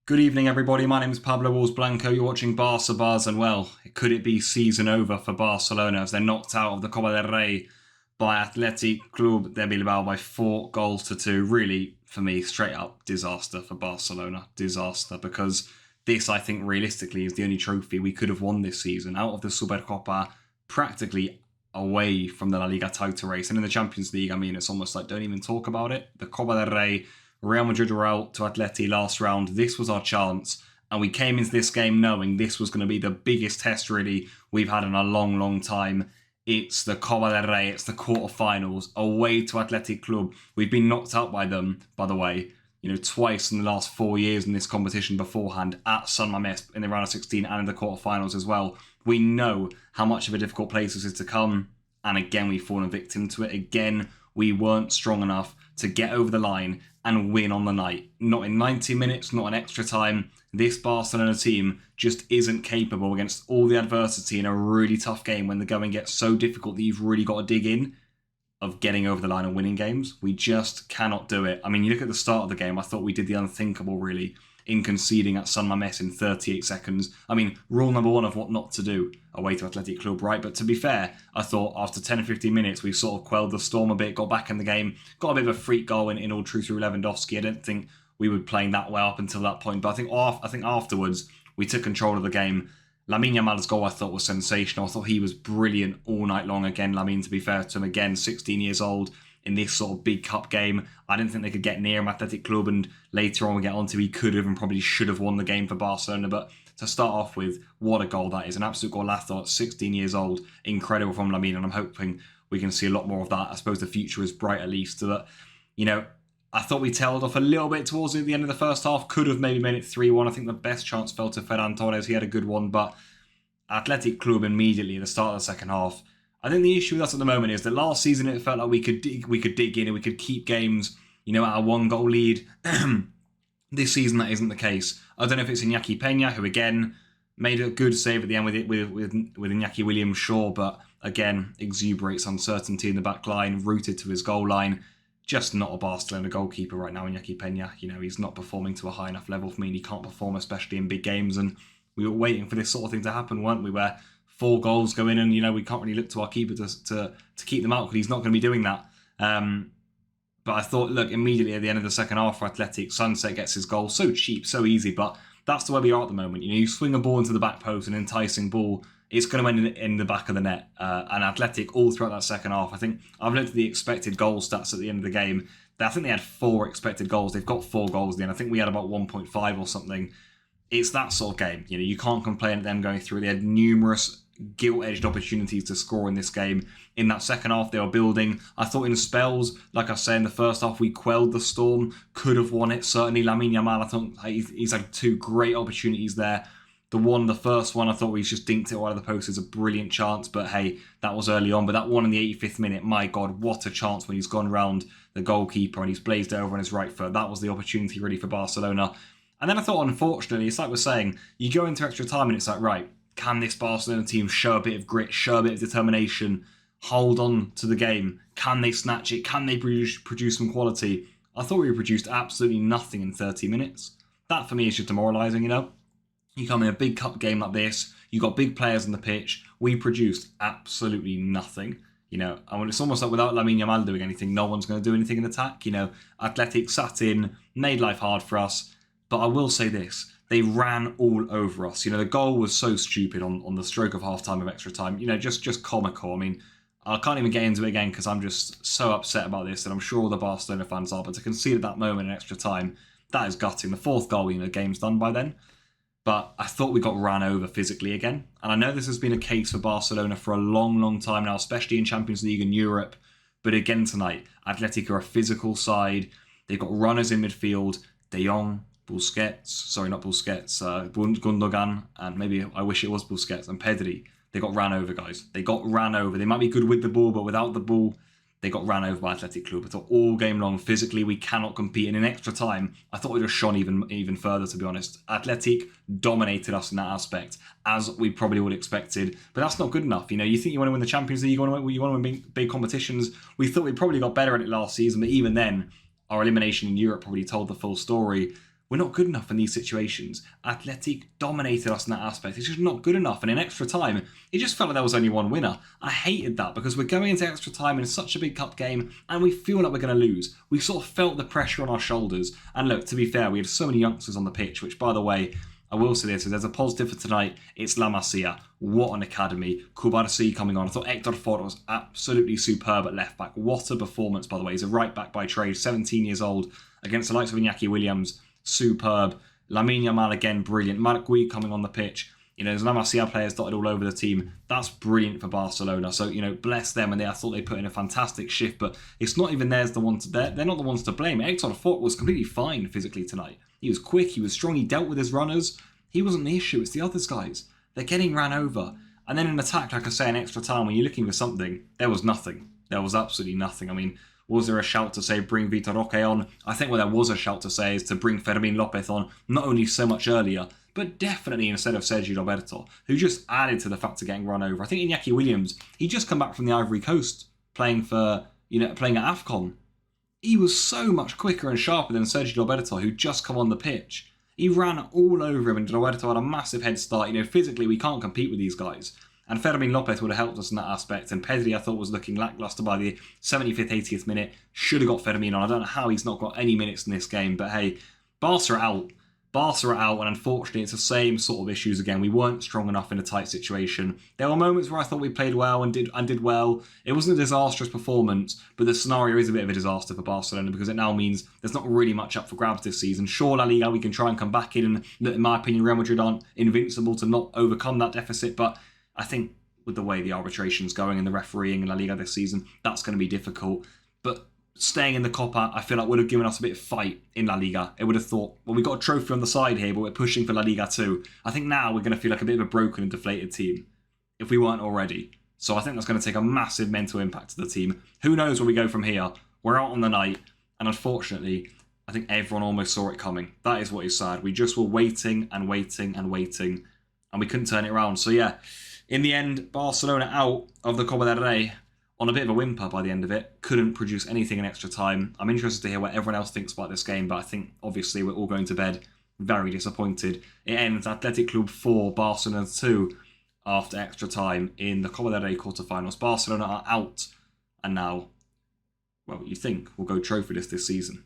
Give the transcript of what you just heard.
Good evening, everybody. My name is Pablo Walls Blanco. You're watching Barca Bars, and well, could it be season over for Barcelona as they're knocked out of the Copa del Rey by Athletic Club de Bilbao by 4-2? Really, for me, straight up disaster for Barcelona. Disaster, because this, I think, realistically is the only trophy we could have won this season out of the Supercopa, practically away from the La Liga title race. And in the Champions League, I mean, it's almost like don't even talk about it. The Copa del Rey, Real Madrid were out to Atleti last round. This was our chance, and we came into this game knowing this was going to be the biggest test really we've had in a long, long time. It's the Copa del Rey, it's the quarterfinals, away to Athletic Club. We've been knocked out by them, by the way, twice in the last 4 years in this competition beforehand, at San Mamés in the round of 16 and in the quarterfinals as well. We know how much of a difficult place this is to come, and again we've fallen victim to it. Again, we weren't strong enough to get over the line and win on the night. Not in 90 minutes, not in extra time. This Barcelona team just isn't capable against all the adversity in a really tough game when the going gets so difficult that you've really got to dig in, of getting over the line and winning games. We just cannot do it. I mean, you look at the start of the game, I thought we did the unthinkable really in conceding at San Mamés in 38 seconds. I mean, rule number one of what not to do away to Athletic Club, right? But to be fair, I thought after 10 or 15 minutes, we sort of quelled the storm a bit, got back in the game, got a bit of a freak goal in all truth through Lewandowski. I didn't think we were playing that well up until that point, but I think afterwards, we took control of the game. Lamine Yamal's goal, I thought, was sensational. I thought he was brilliant all night long. Again, Lamine, to be fair to him, again, 16 years old, in this sort of big cup game. I didn't think they could get near him, Athletic Club, and later on we get onto he could have and probably should have won the game for Barcelona. But to start off with, what a goal that is. An absolute golazo at 16 years old. Incredible from Lamine, and I'm hoping we can see a lot more of that. I suppose the future is bright at least. But, I thought we tailed off a little bit towards the end of the first half. Could have maybe made it 3-1. I think the best chance fell to Ferran Torres. He had a good one, but Athletic Club immediately at the start of the second half. I think the issue with us at the moment is that last season it felt like we could dig in and we could keep games, at a 1-goal lead. This season that isn't the case. I don't know if it's Iñaki Peña, who again made a good save at the end with Iñaki Williams, sure, but again exuberates uncertainty in the back line, rooted to his goal line. Just not a Barcelona goalkeeper right now, Iñaki Peña. He's not performing to a high enough level for me, and he can't perform especially in big games. And we were waiting for this sort of thing to happen, weren't we? Where 4 goals go in, and we can't really look to our keeper to keep them out because he's not going to be doing that. But I thought, look, immediately at the end of the second half for Athletic, Sunset gets his goal. So cheap, so easy, but that's the way we are at the moment. You swing a ball into the back post, an enticing ball, it's going to end in the back of the net. And Athletic, all throughout that second half, I think I've looked at the expected goal stats at the end of the game. I think they had 4 expected goals. They've got 4 goals at the end. I think we had about 1.5 or something. It's that sort of game. You can't complain at them going through. They had numerous gilt-edged opportunities to score in this game. In that second half, they were building. I thought in spells, like I say, in the first half, we quelled the storm. Could have won it, certainly. Lamine Yamal, I thought he's had 2 great opportunities there. The first one, I thought we just dinked it wide of the post. It's a brilliant chance, but hey, that was early on. But that one in the 85th minute, my God, what a chance when he's gone round the goalkeeper and he's blazed it over on his right foot. That was the opportunity really for Barcelona. And then I thought, unfortunately, it's like we're saying, you go into extra time and it's like, right, can this Barcelona team show a bit of grit, show a bit of determination, hold on to the game? Can they snatch it? Can they produce some quality? I thought we produced absolutely nothing in 30 minutes. That for me is just demoralising, You come in a big cup game like this, you got big players on the pitch, we produced absolutely nothing. And it's almost like without Lamine Yamal doing anything, no one's going to do anything in attack. Athletic sat in, made life hard for us. But I will say this, they ran all over us. The goal was so stupid on the stroke of half-time of extra time. Just comical. I mean, I can't even get into it again because I'm just so upset about this, and I'm sure all the Barcelona fans are. But to concede at that moment in extra time, that is gutting. The 4th goal, the game's done by then. But I thought we got ran over physically again. And I know this has been a case for Barcelona for a long, long time now, especially in Champions League and Europe. But again tonight, Athletic are a physical side. They've got runners in midfield. De Jong, Gundogan, and maybe I wish it was Busquets, and Pedri. They got ran over, guys. They got ran over. They might be good with the ball, but without the ball, they got ran over by Athletic Club. I thought all game long, physically, we cannot compete. And in extra time, I thought we'd have shone even further, to be honest. Athletic dominated us in that aspect, as we probably would have expected. But that's not good enough. You think you want to win the Champions League, you want to win big competitions. We thought we probably got better at it last season, but even then, our elimination in Europe probably told the full story. We're not good enough in these situations. Athletic dominated us in that aspect. It's just not good enough. And in extra time, it just felt like there was only one winner. I hated that because we're going into extra time in such a big cup game and we feel like we're going to lose. We sort of felt the pressure on our shoulders. And look, to be fair, we had so many youngsters on the pitch, which, by the way, I will say this, if there's a positive for tonight, it's La Masia. What an academy. Kubarsi coming on. I thought Hector Fort was absolutely superb at left back. What a performance, by the way. He's a right back by trade, 17 years old, against the likes of Iñaki Williams. Superb. Lamine Yamal again, brilliant. Marc Gui coming on the pitch. There's La Masia players dotted all over the team. That's brilliant for Barcelona. So, bless them. And I thought they put in a fantastic shift, but it's not even theirs the ones they're not the ones to blame. Hector Fort was completely fine physically tonight. He was quick, he was strong, he dealt with his runners. He wasn't the issue, it's the others guys. They're getting ran over. And then in attack, like I say, in extra time, when you're looking for something, there was nothing. There was absolutely nothing. I mean, was there a shout to say bring Vitor Roque on? I think what there was a shout to say is to bring Fermín López on, not only so much earlier, but definitely instead of Sergi Roberto, who just added to the fact of getting run over. I think Iñaki Williams, he just come back from the Ivory Coast playing at AFCON. He was so much quicker and sharper than Sergi Roberto, who just come on the pitch. He ran all over him, and Roberto had a massive head start. Physically, we can't compete with these guys. And Fermín López would have helped us in that aspect. And Pedri, I thought, was looking lacklustre by the 75th, 80th minute. Should have got Fermín on. I don't know how he's not got any minutes in this game. But hey, Barca are out. Barca are out, and unfortunately, it's the same sort of issues again. We weren't strong enough in a tight situation. There were moments where I thought we played well and did well. It wasn't a disastrous performance, but the scenario is a bit of a disaster for Barcelona because it now means there's not really much up for grabs this season. Sure, La Liga, we can try and come back in my opinion, Real Madrid aren't invincible to not overcome that deficit, but I think with the way the arbitration's going and the refereeing in La Liga this season, that's going to be difficult. But staying in the Copa, I feel like would have given us a bit of fight in La Liga. It would have thought, well, we've got a trophy on the side here, but we're pushing for La Liga too. I think now we're going to feel like a bit of a broken and deflated team, if we weren't already. So I think that's going to take a massive mental impact to the team. Who knows where we go from here? We're out on the night, and unfortunately, I think everyone almost saw it coming. That is what is sad. We just were waiting and waiting and waiting, and we couldn't turn it around. So yeah, in the end, Barcelona out of the Copa del Rey on a bit of a whimper by the end of it. Couldn't produce anything in extra time. I'm interested to hear what everyone else thinks about this game, but I think obviously we're all going to bed very disappointed. It ends Athletic Club 4, Barcelona 2 after extra time in the Copa del Rey quarterfinals. Barcelona are out, and now, well, you think we'll go trophyless this season.